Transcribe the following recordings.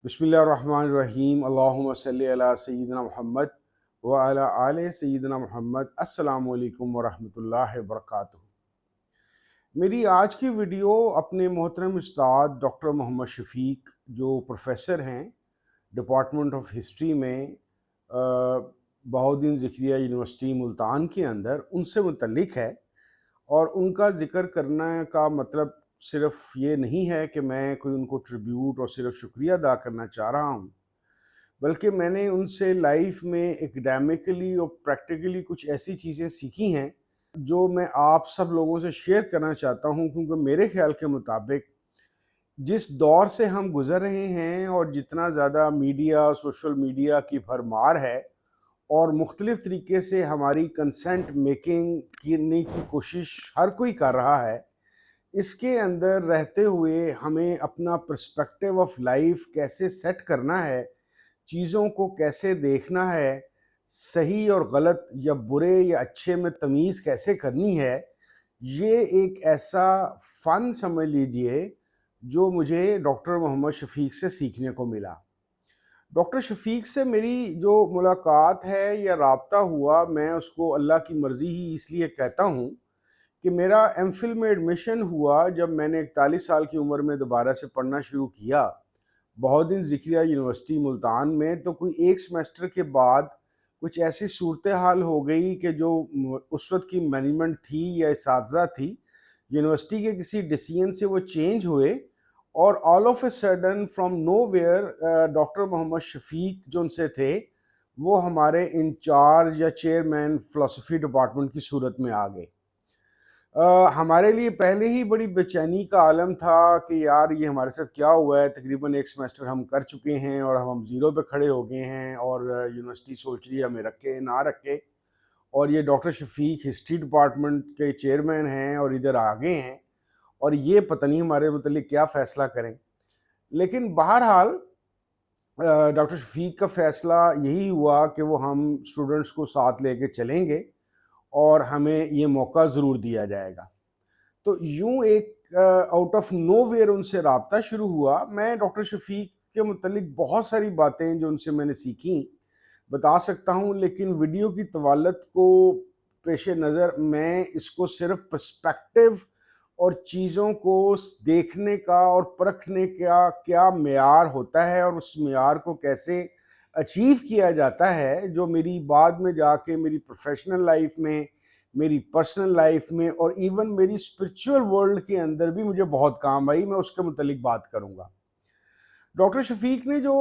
بسم اللہ الرحمن الرحیم، اللہم صلی علی سیدنا محمد وعلی آل سیدنا محمد۔ السلام علیکم ورحمۃ اللہ وبرکاتہ۔ میری آج کی ویڈیو اپنے محترم استاد ڈاکٹر محمد شفیق جو پروفیسر ہیں ڈپارٹمنٹ آف ہسٹری میں بہاؤالدین ذکریہ یونیورسٹی ملتان کے اندر، ان سے متعلق ہے۔ اور ان کا ذکر کرنے کا مطلب صرف یہ نہیں ہے کہ میں کوئی ان کو ٹریبیوٹ اور صرف شکریہ ادا کرنا چاہ رہا ہوں، بلکہ میں نے ان سے لائف میں اکیڈیمکلی اور پریکٹیکلی کچھ ایسی چیزیں سیکھی ہیں جو میں آپ سب لوگوں سے شیئر کرنا چاہتا ہوں، کیونکہ میرے خیال کے مطابق جس دور سے ہم گزر رہے ہیں اور جتنا زیادہ میڈیا، سوشل میڈیا کی بھرمار ہے اور مختلف طریقے سے ہماری کنسنٹ میکنگ کرنے کی کوشش ہر کوئی کر رہا ہے، اس کے اندر رہتے ہوئے ہمیں اپنا پرسپیکٹیو آف لائف کیسے سیٹ کرنا ہے، چیزوں کو کیسے دیکھنا ہے، صحیح اور غلط یا برے یا اچھے میں تمیز کیسے کرنی ہے، یہ ایک ایسا فن سمجھ لیجئے جو مجھے ڈاکٹر محمد شفیق سے سیکھنے کو ملا۔ ڈاکٹر شفیق سے میری جو ملاقات ہے یا رابطہ ہوا، میں اس کو اللہ کی مرضی ہی اس لیے کہتا ہوں کہ میرا ایم فل میں ایڈمیشن ہوا جب میں نے 41 سال کی عمر میں دوبارہ سے پڑھنا شروع کیا بہاؤالدین ذکریہ یونیورسٹی ملتان میں، تو کوئی ایک سمیسٹر کے بعد کچھ ایسی صورتحال ہو گئی کہ جو اس وقت کی مینجمنٹ تھی یا اساتذہ تھی یونیورسٹی کے کسی ڈیسیژن سے وہ چینج ہوئے، اور all of a sudden from nowhere doctor Muhammad Shafiq جو ان سے تھے وہ ہمارے انچارج یا چیئرمین فلسفی ڈپارٹمنٹ کی صورت میں آ گئے۔ ہمارے لیے پہلے ہی بڑی بے چینی کا عالم تھا کہ یار یہ ہمارے ساتھ کیا ہوا ہے، تقریباً ایک سمیسٹر ہم کر چکے ہیں اور ہم زیرو پہ کھڑے ہو گئے ہیں، اور یونیورسٹی سوچ رہی ہے ہمیں رکھے نہ رکھے، اور یہ ڈاکٹر شفیق ہسٹری ڈپارٹمنٹ کے چیئرمین ہیں اور ادھر آگے ہیں، اور یہ پتہ نہیں ہمارے متعلق کیا فیصلہ کریں۔ لیکن بہرحال ڈاکٹر شفیق کا فیصلہ یہی ہوا کہ وہ ہم اسٹوڈنٹس کو ساتھ لے کے چلیں گے اور ہمیں یہ موقع ضرور دیا جائے گا۔ تو یوں ایک آؤٹ آف نو ویئر ان سے رابطہ شروع ہوا۔ میں ڈاکٹر شفیق کے متعلق بہت ساری باتیں جو ان سے میں نے سیکھیں بتا سکتا ہوں، لیکن ویڈیو کی طوالت کو پیش نظر میں اس کو صرف پرسپیکٹیو اور چیزوں کو دیکھنے کا اور پرکھنے کا کیا معیار ہوتا ہے اور اس معیار کو کیسے اچیو کیا جاتا ہے، جو میری بعد میں جا کے میری پروفیشنل لائف میں، میری پرسنل لائف میں اور ایون میری اسپرچول ورلڈ کے اندر بھی مجھے بہت کام آئی، میں اس کے متعلق بات کروں گا۔ ڈاکٹر شفیق نے جو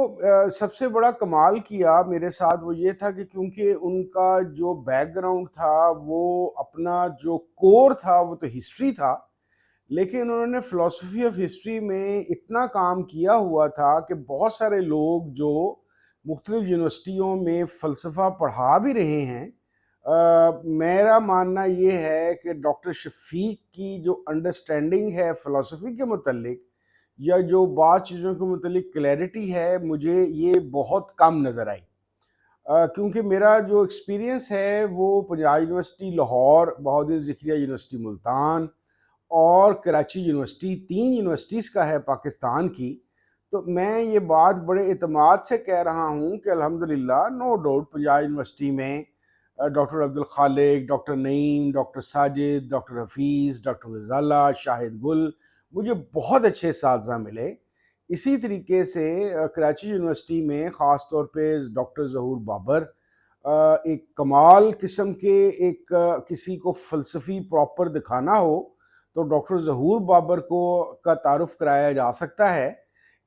سب سے بڑا کمال کیا میرے ساتھ وہ یہ تھا کہ کیونکہ ان کا جو بیک گراؤنڈ تھا، وہ اپنا جو کور تھا وہ تو ہسٹری تھا، لیکن انہوں نے فلسفی آف ہسٹری میں اتنا کام کیا ہوا تھا کہ بہت سارے لوگ جو مختلف یونیورسٹیوں میں فلسفہ پڑھا بھی رہے ہیں، میرا ماننا یہ ہے کہ ڈاکٹر شفیق کی جو انڈرسٹینڈنگ ہے فلسفی کے متعلق یا جو بعض چیزوں کے متعلق کلیئرٹی ہے، مجھے یہ بہت کم نظر آئی، کیونکہ میرا جو ایکسپیرینس ہے وہ پنجاب یونیورسٹی لاہور، بہاؤالدین ذکریہ یونیورسٹی ملتان اور کراچی یونیورسٹی، 3 یونیورسٹیز کا ہے پاکستان کی۔ تو میں یہ بات بڑے اعتماد سے کہہ رہا ہوں کہ الحمدللہ نو ڈاؤٹ پنجاب یونیورسٹی میں doctor Abdul Khaliq, doctor Naeem, doctor Sajid, doctor Hafeez, doctor Ghazala, Shahid Gul, مجھے بہت اچھے اساتذہ ملے۔ اسی طریقے سے کراچی یونیورسٹی میں خاص طور پہ ڈاکٹر ظہور بابر، ایک کمال قسم کے ایک کسی کو فلسفی پراپر دکھانا ہو تو ڈاکٹر ظہور بابر کا تعارف کرایا جا سکتا ہے۔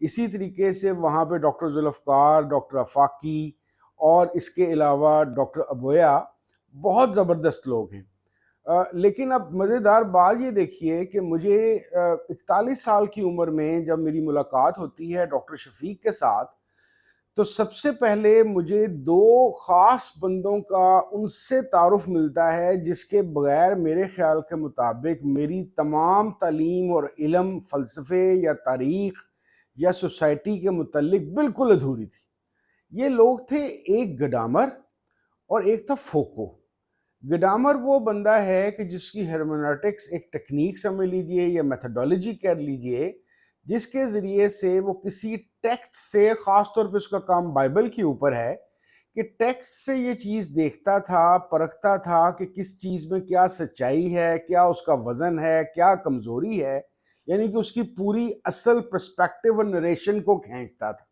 اسی طریقے سے وہاں پہ ڈاکٹر ذوالفقار، ڈاکٹر آفاقی اور اس کے علاوہ ڈاکٹر ابویا بہت زبردست لوگ ہیں۔ لیکن اب مزیدار بات یہ دیکھیے کہ مجھے 41 سال کی عمر میں جب میری ملاقات ہوتی ہے ڈاکٹر شفیق کے ساتھ، تو سب سے پہلے مجھے 2 خاص بندوں کا ان سے تعارف ملتا ہے جس کے بغیر میرے خیال کے مطابق میری تمام تعلیم اور علم فلسفے یا تاریخ یا سوسائٹی کے متعلق بالکل ادھوری تھی۔ یہ لوگ تھے، ایک گڈامر اور ایک تھا فوکو۔ گڈامر وہ بندہ ہے کہ جس کی ہرمنوٹکس ایک ٹیکنیک سمجھ لیجئے یا میتھڈولوجی کہہ لیجئے جس کے ذریعے سے وہ کسی ٹیکسٹ سے، خاص طور پہ اس کا کام بائبل کے اوپر ہے، کہ ٹیکسٹ سے یہ چیز دیکھتا تھا، پرکھتا تھا کہ کس چیز میں کیا سچائی ہے، کیا اس کا وزن ہے، کیا کمزوری ہے، یعنی کہ اس کی پوری اصل پرسپیکٹیو اور نریشن کو کھینچتا تھا۔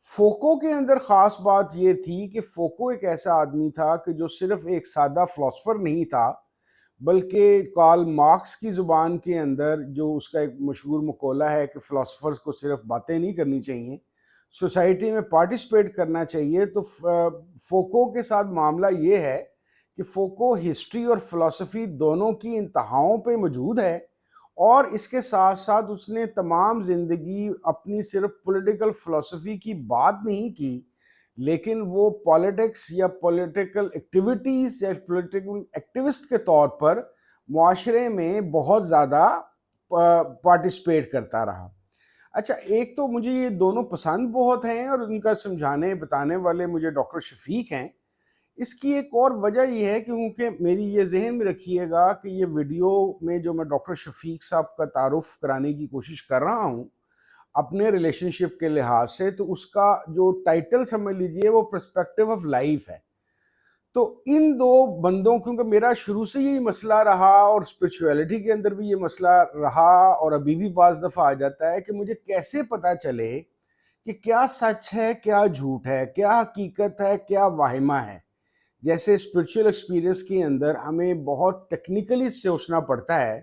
فوکو کے اندر خاص بات یہ تھی کہ فوکو ایک ایسا آدمی تھا کہ جو صرف ایک سادہ فلاسفر نہیں تھا، بلکہ کارل مارکس کی زبان کے اندر جو اس کا ایک مشہور مقولہ ہے کہ فلاسفرز کو صرف باتیں نہیں کرنی چاہیے، سوسائٹی میں پارٹیسپیٹ کرنا چاہیے، تو فوکو کے ساتھ معاملہ یہ ہے کہ فوکو ہسٹری اور فلسفی دونوں کی انتہاؤں پہ موجود ہے، اور اس کے ساتھ ساتھ اس نے تمام زندگی اپنی صرف پولیٹیکل فلسفی کی بات نہیں کی، لیکن وہ پالیٹکس یا پولیٹیکل ایکٹیویٹیز یا پولیٹیکل ایکٹیوسٹ کے طور پر معاشرے میں بہت زیادہ پارٹیسپیٹ کرتا رہا۔ اچھا، ایک تو مجھے یہ دونوں پسند بہت ہیں اور ان کا سمجھانے بتانے والے مجھے ڈاکٹر شفیق ہیں۔ اس کی ایک اور وجہ یہ ہے کیونکہ میری یہ ذہن میں رکھیے گا کہ یہ ویڈیو میں جو میں ڈاکٹر شفیق صاحب کا تعارف کرانے کی کوشش کر رہا ہوں اپنے ریلیشن شپ کے لحاظ سے، تو اس کا جو ٹائٹل سمجھ لیجئے وہ پرسپیکٹیو آف لائف ہے۔ تو ان دو بندوں، کیونکہ میرا شروع سے یہی مسئلہ رہا اور اسپرچویلٹی کے اندر بھی یہ مسئلہ رہا اور ابھی بھی بعض دفعہ آ جاتا ہے کہ مجھے کیسے پتہ چلے کہ کیا سچ ہے، کیا جھوٹ ہے، کیا حقیقت ہے، کیا واہمہ ہے۔ جیسے اسپرچول ایکسپیرینس کے اندر ہمیں بہت ٹیکنیکلی سوچنا پڑتا ہے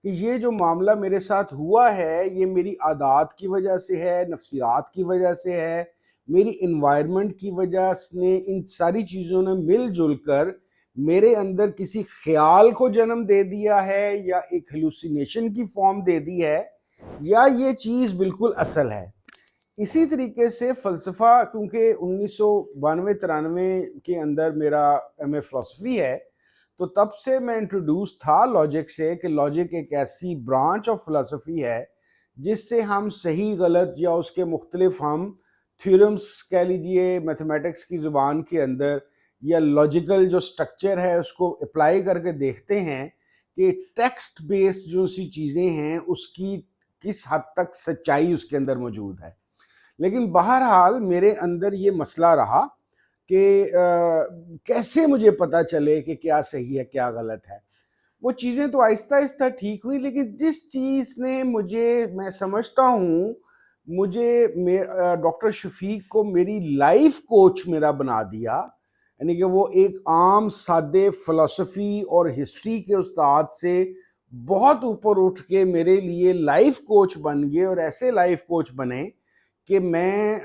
کہ یہ جو معاملہ میرے ساتھ ہوا ہے یہ میری عادات کی وجہ سے ہے، نفسیات کی وجہ سے ہے، میری انوائرمنٹ کی وجہ سے، ان ساری چیزوں نے مل جل کر میرے اندر کسی خیال کو جنم دے دیا ہے، یا ایک ہیلوسینیشن کی فارم دے دی ہے، یا یہ چیز بالکل اصل ہے۔ اسی طریقے سے فلسفہ، کیونکہ 1992-93 کے اندر میرا ایم اے فلسفی ہے، تو تب سے میں انٹروڈیوس تھا لاجک سے کہ لاجک ایک ایسی برانچ آف فلسفی ہے جس سے ہم صحیح غلط یا اس کے مختلف ہم تھیورمز کہہ لیجئے میتھمیٹکس کی زبان کے اندر، یا لاجیکل جو سٹرکچر ہے اس کو اپلائی کر کے دیکھتے ہیں کہ ٹیکسٹ بیسڈ جو سی چیزیں ہیں اس کی کس حد تک سچائی اس کے اندر موجود ہے۔ لیکن بہرحال میرے اندر یہ مسئلہ رہا کہ کیسے مجھے پتہ چلے کہ کیا صحیح ہے کیا غلط ہے۔ وہ چیزیں تو آہستہ آہستہ ٹھیک ہوئی، لیکن جس چیز نے مجھے، میں سمجھتا ہوں مجھے ڈاکٹر شفیق کو میری لائف کوچ میرا بنا دیا، یعنی کہ وہ ایک عام سادے فلسفی اور ہسٹری کے استاد سے بہت اوپر اٹھ کے میرے لیے لائف کوچ بن گئے، اور ایسے لائف کوچ بنے کہ میں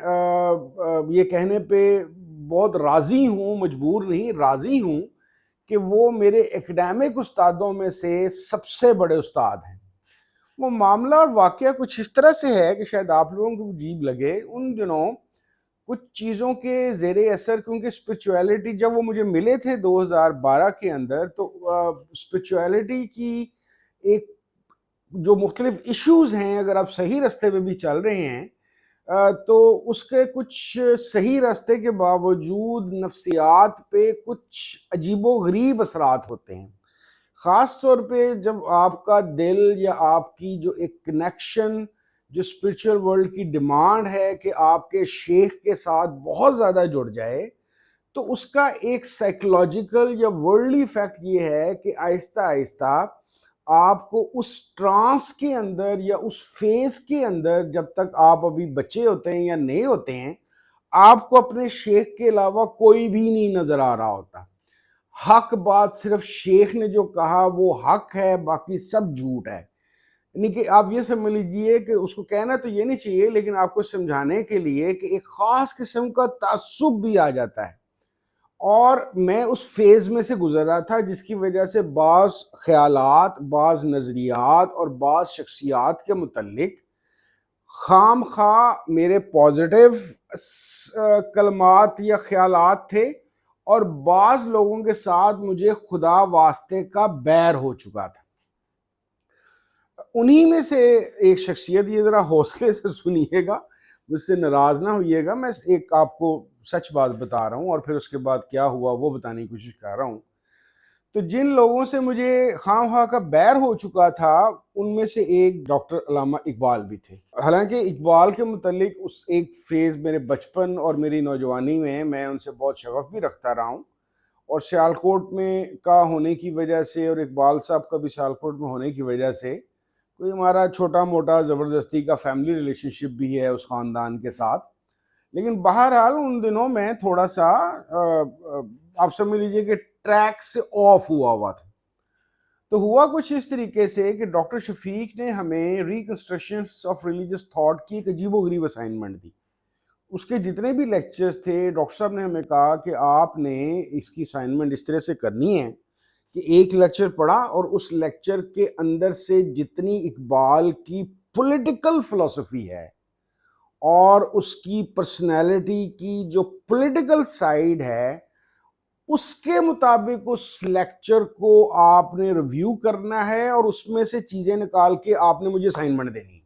یہ کہنے پہ بہت راضی ہوں، مجبور نہیں، راضی ہوں کہ وہ میرے ایکڈیمک استادوں میں سے سب سے بڑے استاد ہیں۔ وہ معاملہ اور واقعہ کچھ اس طرح سے ہے کہ شاید آپ لوگوں کو عجیب لگے۔ ان دنوں کچھ چیزوں کے زیر اثر، کیونکہ اسپرچویلٹی جب وہ مجھے ملے تھے 2012 کے اندر، تو اسپرچویلٹی کی ایک جو مختلف ایشوز ہیں، اگر آپ صحیح راستے پہ بھی چل رہے ہیں تو اس کے کچھ صحیح راستے کے باوجود نفسیات پہ کچھ عجیب و غریب اثرات ہوتے ہیں، خاص طور پہ جب آپ کا دل یا آپ کی جو ایک کنیکشن جو اسپرچول ورلڈ کی ڈیمانڈ ہے کہ آپ کے شیخ کے ساتھ بہت زیادہ جڑ جائے، تو اس کا ایک سائیکولوجیکل یا ورلڈلی ایفیکٹ یہ ہے کہ آہستہ آہستہ آپ کو اس ٹرانس کے اندر یا اس فیز کے اندر، جب تک آپ ابھی بچے ہوتے ہیں یا نئے ہوتے ہیں، آپ کو اپنے شیخ کے علاوہ کوئی بھی نہیں نظر آ رہا ہوتا۔ حق بات صرف شیخ نے جو کہا وہ حق ہے، باقی سب جھوٹ ہے۔ یعنی کہ آپ یہ سمجھ لیجئے کہ اس کو کہنا تو یہ نہیں چاہیے، لیکن آپ کو سمجھانے کے لیے کہ ایک خاص قسم کا تعصب بھی آ جاتا ہے، اور میں اس فیز میں سے گزر رہا تھا جس کی وجہ سے بعض خیالات، بعض نظریات اور بعض شخصیات کے متعلق خام خواہ میرے پازیٹیو کلمات یا خیالات تھے، اور بعض لوگوں کے ساتھ مجھے خدا واسطے کا بیر ہو چکا تھا۔ انہی میں سے ایک شخصیت، یہ ذرا حوصلے سے سنیے گا، مجھ سے ناراض نہ ہوئیے گا، میں ایک آپ کو سچ بات بتا رہا ہوں اور پھر اس کے بعد کیا ہوا وہ بتانے کی کوشش کر رہا ہوں۔ تو جن لوگوں سے مجھے خواہ خواہ کا بیر ہو چکا تھا ان میں سے ایک ڈاکٹر علامہ اقبال بھی تھے. حالانکہ اقبال کے متعلق اس ایک فیز میرے بچپن اور میری نوجوانی میں ان سے بہت شغف بھی رکھتا رہا ہوں، اور سیالکوٹ میں کا ہونے کی وجہ سے اور اقبال صاحب کا بھی سیالکوٹ میں ہونے کی وجہ سے کوئی ہمارا چھوٹا موٹا زبردستی کا فیملی ریلیشن شپ بھی ہے اس خاندان کے ساتھ. لیکن بہرحال ان دنوں میں تھوڑا سا آپ سمجھ لیجئے کہ ٹریک سے آف ہوا تھا. تو ہوا کچھ اس طریقے سے کہ ڈاکٹر شفیق نے ہمیں ریکنسٹرکشن آف ریلیجس تھاٹ کی ایک عجیب و غریب اسائنمنٹ دی. اس کے جتنے بھی لیکچرز تھے ڈاکٹر صاحب نے ہمیں کہا کہ آپ نے اس کی اسائنمنٹ اس طرح سے کرنی ہے کہ ایک لیکچر پڑھا اور اس لیکچر کے اندر سے جتنی اقبال کی پولیٹیکل فلسفی ہے اور اس کی پرسنالٹی کی جو پولیٹیکل سائیڈ ہے اس کے مطابق اس لیکچر کو آپ نے ریویو کرنا ہے اور اس میں سے چیزیں نکال کے آپ نے مجھے اسائنمنٹ دینی ہے.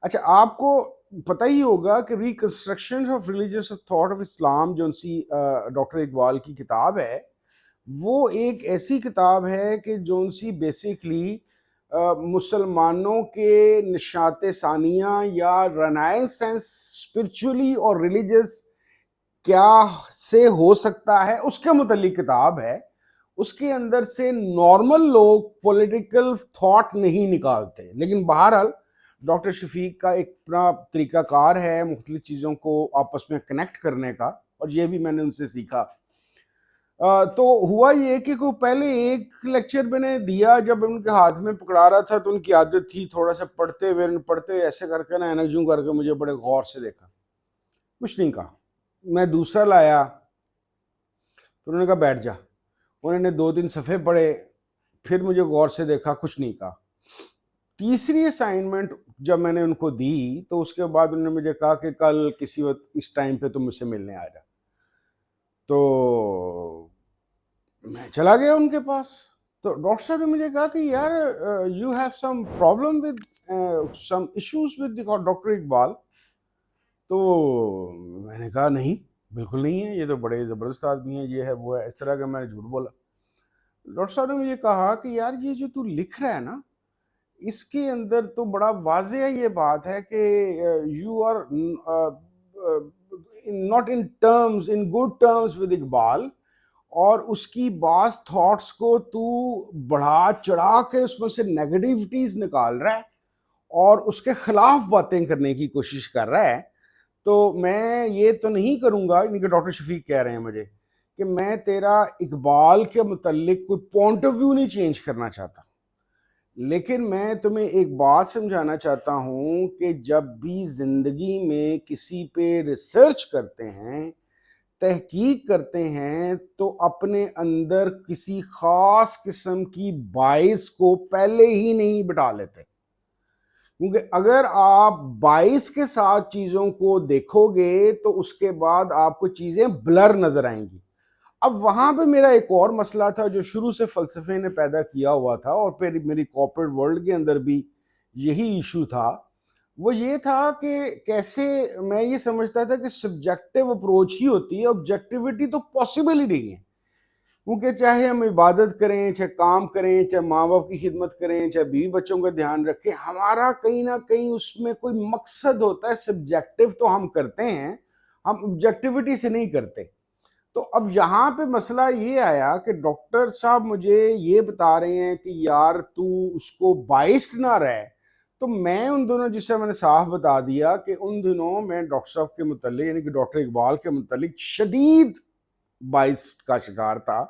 اچھا آپ کو پتہ ہی ہوگا کہ reconstruction of religious thought of Islam جو سی ڈاکٹر اقبال کی کتاب ہے وہ ایک ایسی کتاب ہے کہ جو سی بیسیکلی مسلمانوں کے نشاط ثانیہ یا رینائسنس اسپرچولی اور ریلیجس کیا سے ہو سکتا ہے اس کے متعلق کتاب ہے. اس کے اندر سے نارمل لوگ پولیٹیکل تھاٹ نہیں نکالتے، لیکن بہرحال ڈاکٹر شفیق کا ایک اپنا طریقہ کار ہے مختلف چیزوں کو آپس میں کنیکٹ کرنے کا، اور یہ بھی میں نے ان سے سیکھا. تو ہوا یہ کہ کوئی پہلے ایک لیکچر میں نے دیا جب ان کے ہاتھ میں پکڑا رہا تھا تو ان کی عادت تھی تھوڑا سا پڑھتے ہوئے ایسے کر کے نا اینرجیوں کر کے مجھے بڑے غور سے دیکھا، کچھ نہیں کہا. میں دوسرا لایا تو انہوں نے کہا بیٹھ جا. انہوں نے 2-3 صفحے پڑھے، پھر مجھے غور سے دیکھا، کچھ نہیں کہا. تیسری اسائنمنٹ جب میں نے ان کو دی تو اس کے بعد انہوں نے مجھے کہا کہ کل کسی وقت اس ٹائم پہ تم مجھ سے ملنے آ جا. تو میں چلا گیا ان کے پاس. تو ڈاکٹر صاحب نے مجھے کہا کہ یار you have some problem with some issues with doctor Iqbal. تو میں نے کہا نہیں، بالکل نہیں ہے، یہ تو بڑے زبردست آدمی ہیں، یہ ہے وہ ہے، اس طرح کا میں نے جھوٹ بولا. ڈاکٹر صاحب نے مجھے کہا کہ یار یہ جو تو لکھ رہا ہے نا اس کے اندر تو بڑا واضح یہ بات ہے کہ you are not in good terms with Iqbal, اور اس کی بعض تھاٹس کو تو بڑھا چڑھا کے اس میں سے نیگیٹیوٹیز نکال رہا ہے اور اس کے خلاف باتیں کرنے کی کوشش کر رہا ہے. تو میں یہ تو نہیں کروں گا، یعنی کہ ڈاکٹر شفیق کہہ رہے ہیں مجھے کہ میں تیرا اقبال کے متعلق کوئی پوائنٹ آف ویو نہیں چینج کرنا چاہتا، لیکن میں تمہیں ایک بات سمجھانا چاہتا ہوں کہ جب بھی زندگی میں کسی پہ ریسرچ کرتے ہیں، تحقیق کرتے ہیں، تو اپنے اندر کسی خاص قسم کی بائس کو پہلے ہی نہیں بٹھا لیتے، کیونکہ اگر آپ بائس کے ساتھ چیزوں کو دیکھو گے تو اس کے بعد آپ کو چیزیں بلر نظر آئیں گی. اب وہاں پہ میرا ایک اور مسئلہ تھا جو شروع سے فلسفے نے پیدا کیا ہوا تھا، اور پھر میری کارپوریٹ ورلڈ کے اندر بھی یہی ایشو تھا. وہ یہ تھا کہ کیسے میں یہ سمجھتا تھا کہ سبجیکٹیو اپروچ ہی ہوتی ہے، آبجیکٹیوٹی تو پاسبل ہی نہیں ہے. کیونکہ چاہے ہم عبادت کریں، چاہے کام کریں، چاہے ماں باپ کی خدمت کریں، چاہے بیوی بچوں کا دھیان رکھیں، ہمارا کہیں نہ کہیں اس میں کوئی مقصد ہوتا ہے. سبجیکٹیو تو ہم کرتے ہیں، ہم آبجیکٹیوٹی سے نہیں کرتے. تو اب یہاں پہ مسئلہ یہ آیا کہ ڈاکٹر صاحب مجھے یہ بتا رہے ہیں کہ یار تو اس کو بائسڈ نہ رہے. تو میں ان دونوں، جس سے میں نے صاف بتا دیا کہ ان دنوں میں ڈاکٹر صاحب کے متعلق یعنی کہ ڈاکٹر اقبال کے متعلق شدید بائس کا شکار تھا.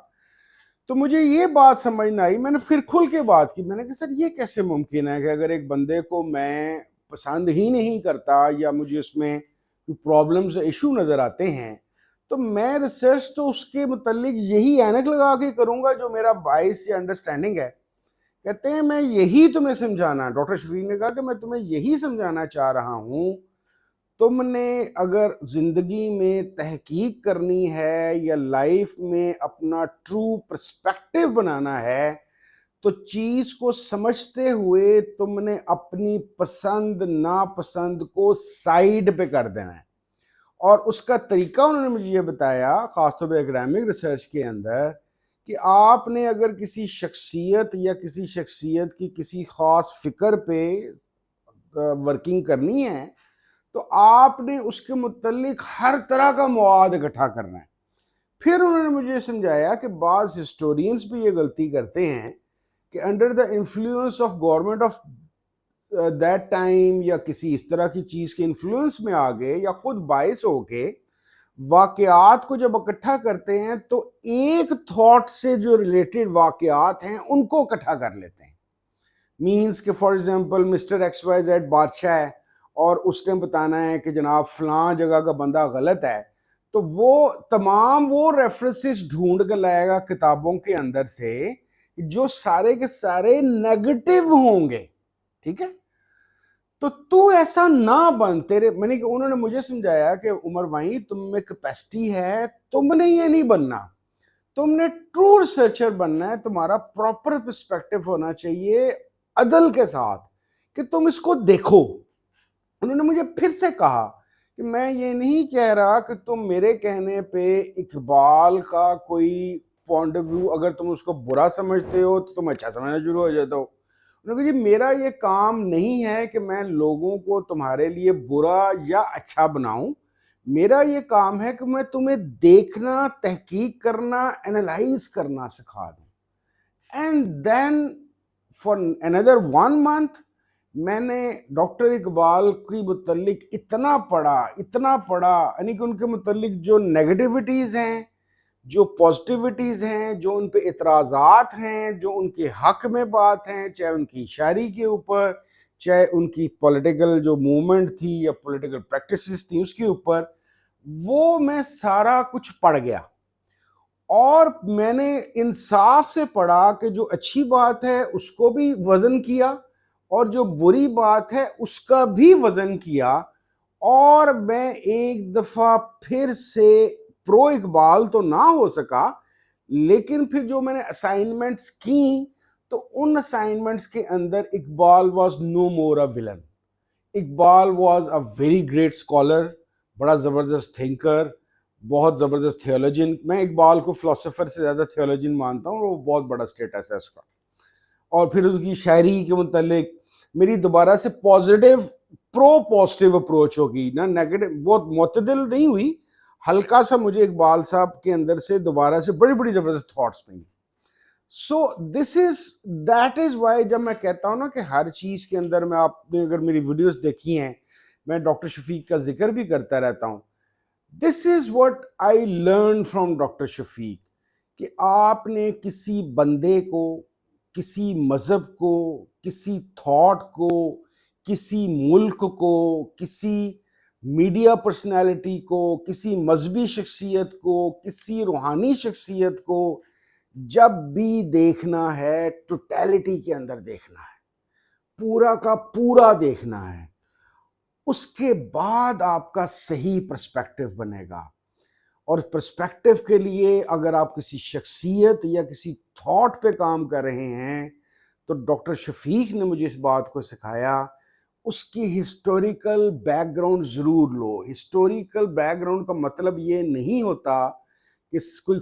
تو مجھے یہ بات سمجھ نہ آئی. میں نے پھر کھل کے بات کی، میں نے کہا سر یہ کیسے ممکن ہے کہ اگر ایک بندے کو میں پسند ہی نہیں کرتا یا مجھے اس میں پرابلمز ایشو نظر آتے ہیں تو میں ریسرچ تو اس کے متعلق یہی اینک لگا کے کروں گا جو میرا بائس یا انڈرسٹینڈنگ ہے. کہتے ہیں میں یہی تمہیں سمجھانا، ڈاکٹر شفیق نے کہا کہ میں تمہیں یہی سمجھانا چاہ رہا ہوں، تم نے اگر زندگی میں تحقیق کرنی ہے یا لائف میں اپنا ٹرو پرسپیکٹیو بنانا ہے تو چیز کو سمجھتے ہوئے تم نے اپنی پسند ناپسند کو سائیڈ پہ کر دینا ہے. اور اس کا طریقہ انہوں نے مجھے یہ بتایا، خاص طور پہ اکیڈیمک ریسرچ کے اندر، کہ آپ نے اگر کسی شخصیت یا کسی شخصیت کی کسی خاص فکر پہ ورکنگ کرنی ہے تو آپ نے اس کے متعلق ہر طرح کا مواد اکٹھا کرنا ہے. پھر انہوں نے مجھے سمجھایا کہ بعض ہسٹورینز بھی یہ غلطی کرتے ہیں کہ under the influence of government of that time یا کسی اس طرح کی چیز کے انفلوئنس میں آگے یا خود باعث ہو کے واقعات کو جب اکٹھا کرتے ہیں تو ایک تھاٹ سے جو ریلیٹڈ واقعات ہیں ان کو اکٹھا کر لیتے ہیں. مینس کہ for example mister X Y Z بادشاہ ہے اور اس نے بتانا ہے کہ جناب فلاں جگہ کا بندہ غلط ہے, تو وہ تمام وہ ریفرنسز ڈھونڈ کر لائے گا کتابوں کے اندر سے جو سارے کے سارے نیگیٹو ہوں گے. ٹھیک ہے, تو ایسا نہ بن. انہوں نے مجھے سمجھایا کہ عمر بھائی تم میں کیپیسٹی ہے, تم نے یہ نہیں بننا, تم نے ٹرو ریسرچر بننا ہے. تمہارا پراپر پرسپیکٹو ہونا چاہیے عدل کے ساتھ کہ تم اس کو دیکھو. انہوں نے مجھے پھر سے کہا کہ میں یہ نہیں کہہ رہا کہ تم میرے کہنے پہ اقبال کا کوئی پوائنٹ آف ویو اگر تم اس کو برا سمجھتے ہو تو تم اچھا سمجھنا شروع ہو جاتے ہو. انہوں نے کہا جی میرا یہ کام نہیں ہے کہ میں لوگوں کو تمہارے لیے برا یا اچھا بناؤں, میرا یہ کام ہے کہ میں تمہیں دیکھنا, تحقیق کرنا, انالائز کرنا سکھا دوں. And then for another 1 month میں نے ڈاکٹر اقبال کی متعلق اتنا پڑھا, یعنی کہ ان کے متعلق جو نیگیٹیوٹیز ہیں, جو پازیٹیوٹیز ہیں, جو ان پہ اعتراضات ہیں, جو ان کے حق میں بات ہیں, چاہے ان کی شاعری کے اوپر, چاہے ان کی پولیٹیکل جو موومنٹ تھی یا پولیٹیکل پریکٹسز تھیں اس کے اوپر, وہ میں سارا کچھ پڑھ گیا. اور میں نے انصاف سے پڑھا کہ جو اچھی بات ہے اس کو بھی وزن کیا اور جو بری بات ہے اس کا بھی وزن کیا. اور میں ایک دفعہ پھر سے پرو اقبال تو نہ ہو سکا, لیکن پھر جو میں نے اسائنمنٹس کی تو ان اسائنمنٹس کے اندر Iqbal was no more a villain. Iqbal was a very great scholar, بڑا زبردست تھنکر, بہت زبردست تھیولوجین. میں اقبال کو فلاسفر سے زیادہ تھیولوجین مانتا ہوں, وہ بہت بڑا سٹیٹس ہے اس کا. اور پھر اس کی شاعری کے متعلق میری دوبارہ سے پازیٹیو اپروچ ہوگی, نہ نیگیٹو, بہت معتدل نہیں ہوئی, ہلکا سا مجھے اقبال صاحب کے اندر سے دوبارہ سے بڑی زبردست تھاٹس ملی. سو دیٹ از وائی جب میں کہتا ہوں نا کہ ہر چیز کے اندر میں, آپ نے اگر میری ویڈیوز دیکھی ہیں, میں ڈاکٹر شفیق کا ذکر بھی کرتا رہتا ہوں. This is what I learned from doctor Shafiq, کہ آپ نے کسی بندے کو, کسی مذہب کو, کسی تھاٹ کو, کسی ملک کو, کسی میڈیا پرسنالٹی کو, کسی مذہبی شخصیت کو, کسی روحانی شخصیت کو جب بھی دیکھنا ہے ٹوٹیلٹی کے اندر دیکھنا ہے, پورا کا پورا دیکھنا ہے. اس کے بعد آپ کا صحیح پرسپیکٹو بنے گا. اور پرسپیکٹو کے لیے اگر آپ کسی شخصیت یا کسی تھاٹ پہ کام کر رہے ہیں تو ڈاکٹر شفیق نے مجھے اس بات کو سکھایا, اس کی ہسٹوریکل بیک گراؤنڈ ضرور لو. ہسٹوریکل بیک گراؤنڈ کا مطلب یہ نہیں ہوتا کہ کوئی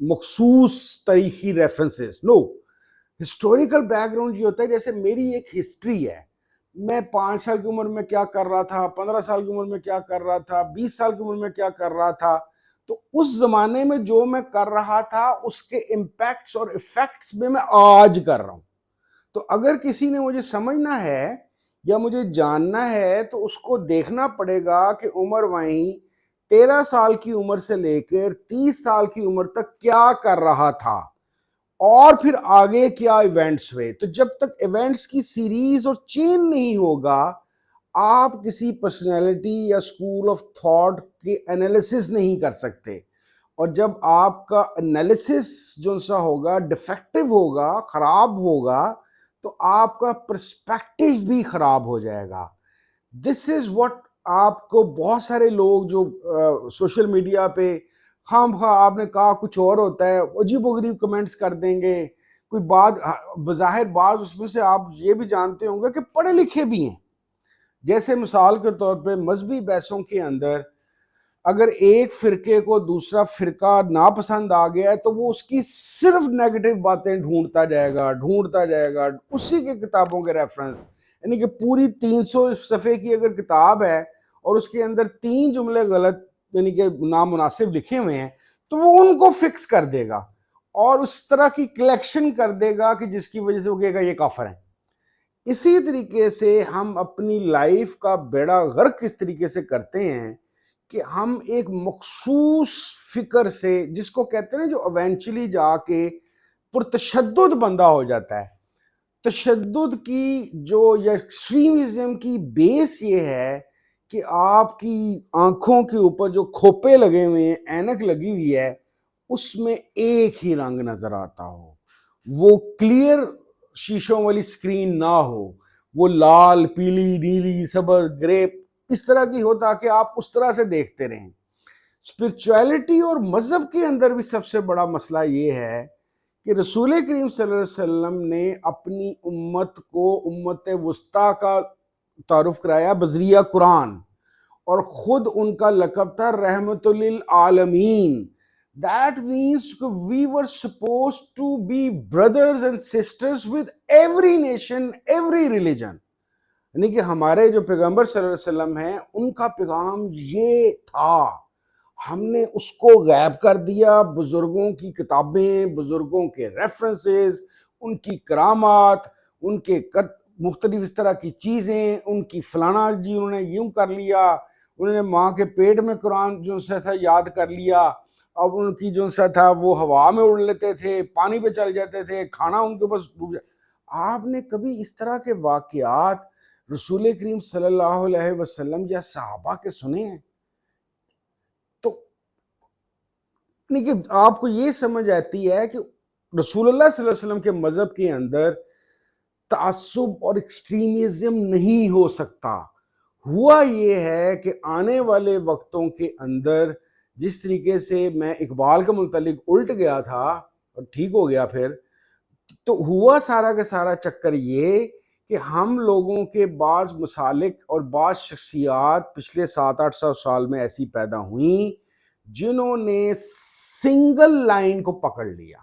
مخصوص تاریخی ریفرنسز, نو. ہسٹوریکل بیک گراؤنڈ یہ ہوتا ہے جیسے میری ایک ہسٹری ہے, میں 5 سال کی عمر میں کیا کر رہا تھا, 15 سال کی عمر میں کیا کر رہا تھا, 20 سال کی عمر میں کیا کر رہا تھا, تو اس زمانے میں جو میں کر رہا تھا اس کے امپیکٹس اور ایفیکٹس میں آج کر رہا ہوں. تو اگر کسی نے مجھے سمجھنا ہے یا مجھے جاننا ہے تو اس کو دیکھنا پڑے گا کہ عمر وہیں 13 سال کی عمر سے لے کر 30 سال کی عمر تک کیا کر رہا تھا اور پھر آگے کیا ایونٹس ہوئے. تو جب تک ایونٹس کی سیریز اور چین نہیں ہوگا آپ کسی پرسنالٹی یا اسکول آف تھاٹ کے انالیسس نہیں کر سکتے. اور جب آپ کا انالیسس جو سا ہوگا ڈیفیکٹو ہوگا, خراب ہوگا, تو آپ کا پرسپیکٹو بھی خراب ہو جائے گا. دس از واٹ آپ کو بہت سارے لوگ جو سوشل میڈیا پہ خام خواہ آپ نے کہا کچھ اور ہوتا ہے, عجیب و غریب کمنٹس کر دیں گے. کوئی بات بظاہر بعض اس میں سے آپ یہ بھی جانتے ہوں گے کہ پڑھے لکھے بھی ہیں. جیسے مثال کے طور پہ مذہبی بحثوں کے اندر اگر ایک فرقے کو دوسرا فرقہ ناپسند آ گیا ہے تو وہ اس کی صرف نیگیٹو باتیں ڈھونڈتا جائے گا اسی کے کتابوں کے ریفرنس، یعنی کہ پوری 300 صفحے کی اگر کتاب ہے اور اس کے اندر 3 جملے غلط یعنی کہ نامناسب لکھے ہوئے ہیں تو وہ ان کو فکس کر دے گا اور اس طرح کی کلیکشن کر دے گا کہ جس کی وجہ سے وہ کہے گا یہ کافر ہیں۔ اسی طریقے سے ہم اپنی لائف کا بیڑا غرق اس طریقے سے کرتے ہیں کہ ہم ایک مخصوص فکر سے، جس کو کہتے ہیں جو ایونچولی جا کے پرتشدد بندہ ہو جاتا ہے۔ تشدد کی جو یا ایکسٹریمزم کی بیس یہ ہے کہ آپ کی آنکھوں کے اوپر جو کھوپے لگے ہوئے ہیں، اینک لگی ہوئی ہے، اس میں ایک ہی رنگ نظر آتا ہو، وہ کلیئر شیشوں والی سکرین نہ ہو، وہ لال، پیلی، نیلی، سبز، گریپ اس طرح کی ہو تاکہ آپ اس طرح سے دیکھتے رہیں۔ اسپرچویلٹی اور مذہب کے اندر بھی سب سے بڑا مسئلہ یہ ہے کہ رسول کریم صلی اللہ علیہ وسلم نے اپنی امت کو امت وسطیٰ کا تعارف کرایا بذریعہ قرآن، اور خود ان کا لقب تھا رحمت للعالمین۔ That means we were supposed to be brothers and sisters with every nation, every religion. یعنی کہ ہمارے جو پیغمبر صلی اللہ علیہ وسلم ہیں ان کا پیغام یہ تھا، ہم نے اس کو غائب کر دیا۔ بزرگوں کی کتابیں، بزرگوں کے ریفرنسز، ان کی کرامات، ان کے مختلف اس طرح کی چیزیں، ان کی فلانا جی انہوں نے یوں کر لیا، انہوں نے ماں کے پیٹ میں قرآن جو سا تھا یاد کر لیا، اب ان کی جو سا تھا وہ ہوا میں اڑ لیتے تھے، پانی پہ چل جاتے تھے، کھانا ان کے پاس ڈوب جاتا۔ آپ نے کبھی اس طرح کے واقعات رسول کریم صلی اللہ علیہ وسلم یا صحابہ کے سنے ہیں؟ تو یعنی کہ آپ کو یہ سمجھ آتی ہے کہ رسول اللہ صلی اللہ علیہ وسلم کے مذہب کے اندر تعصب اور ایکسٹریمزم نہیں ہو سکتا۔ ہوا یہ ہے کہ آنے والے وقتوں کے اندر جس طریقے سے میں اقبال کے متعلق الٹ گیا تھا اور ٹھیک ہو گیا پھر، تو ہوا سارا کا سارا چکر یہ کہ ہم لوگوں کے بعض مسالک اور بعض شخصیات پچھلے 700-800 سال میں ایسی پیدا ہوئیں جنہوں نے سنگل لائن کو پکڑ لیا۔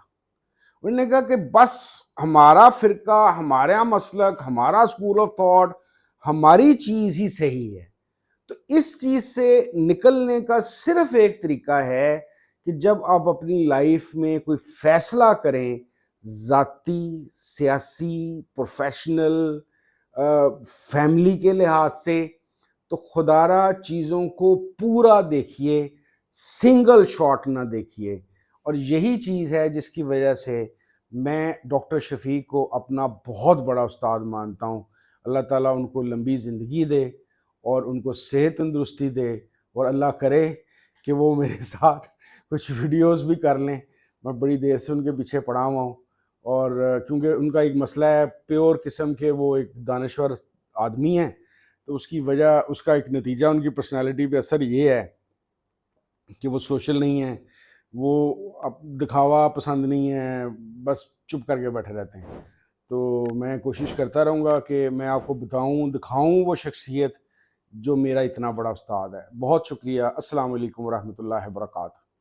انہوں نے کہا کہ بس ہمارا فرقہ، ہمارا مسلک، ہمارا اسکول آف تھاٹ، ہماری چیز ہی صحیح ہے۔ تو اس چیز سے نکلنے کا صرف ایک طریقہ ہے کہ جب آپ اپنی لائف میں کوئی فیصلہ کریں، ذاتی، سیاسی، پروفیشنل، فیملی کے لحاظ سے، تو خدا را چیزوں کو پورا دیکھیے، سنگل شاٹ نہ دیکھیے۔ اور یہی چیز ہے جس کی وجہ سے میں ڈاکٹر شفیق کو اپنا بہت بڑا استاد مانتا ہوں۔ اللہ تعالیٰ ان کو لمبی زندگی دے اور ان کو صحت تندرستی دے، اور اللہ کرے کہ وہ میرے ساتھ کچھ ویڈیوز بھی کر لیں۔ میں بڑی دیر سے ان کے پیچھے پڑا ہوا ہوں، اور کیونکہ ان کا ایک مسئلہ ہے، پیور قسم کے وہ ایک دانشور آدمی ہیں، تو اس کی وجہ، اس کا ایک نتیجہ ان کی پرسنالٹی پہ اثر یہ ہے کہ وہ سوشل نہیں ہیں، وہ دکھاوا پسند نہیں ہے، بس چپ کر کے بیٹھے رہتے ہیں۔ تو میں کوشش کرتا رہوں گا کہ میں آپ کو بتاؤں، دکھاؤں وہ شخصیت جو میرا اتنا بڑا استاد ہے۔ بہت شکریہ۔ السلام علیکم ورحمۃ اللہ وبرکاتہ۔